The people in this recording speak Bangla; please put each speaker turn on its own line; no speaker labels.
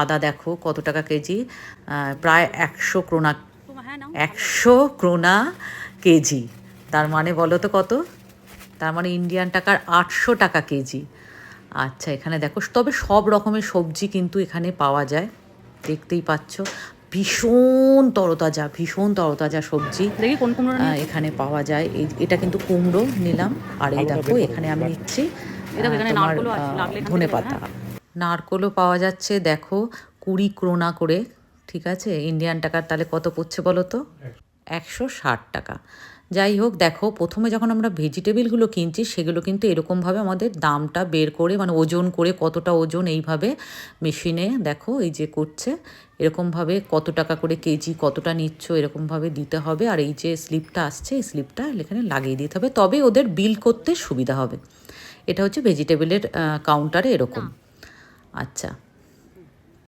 আদা দেখো কত টাকা কেজি, প্রায় 100 ক্রোনা, 100 ক্রোনা কেজি। তার মানে বলো তো কত, তার মানে ইন্ডিয়ান টাকার 800 টাকা কেজি। আচ্ছা এখানে দেখো, তবে সব রকমের সবজি কিন্তু এখানে পাওয়া যায়, দেখতেই পাচ্ছ। ভীষণ তরতাজা, ভীষণ তরতাজা সবজি
দেখি কোন কুমড়ো
এখানে পাওয়া যায়। এটা কিন্তু কুমড়ো নিলাম, আর এই দেখো এখানে আমি নিচ্ছি
এখানে
তোমার
নারকোলও আছে, লাগলে এখান থেকে
ধনে
নেবে,
পাতা।
হ্যাঁ।
নারকোলও পাওয়া যাচ্ছে দেখো, 20 ক্রোনা করে। ঠিক আছে, ইন্ডিয়ান টাকার তাহলে কত পড়ছে বলো তো, 160 টাকা। যাই হোক, দেখো প্রথমে যখন আমরা ভেজিটেবিলগুলো কিনছি সেগুলো কিন্তু এরকমভাবে আমাদের দামটা বের করে, মানে ওজন করে, কতটা ওজন, এইভাবে মেশিনে দেখো এই যে করছে, এরকমভাবে কত টাকা করে কেজি, কতটা নিচ্ছ, এরকমভাবে দিতে হবে। আর এই যে স্লিপটা আসছে, এই স্লিপটা এখানে লাগিয়ে দিতে হবে, তবে ওদের বিল করতে সুবিধা হবে। এটা হচ্ছে ভেজিটেবিলের কাউন্টারে এরকম। আচ্ছা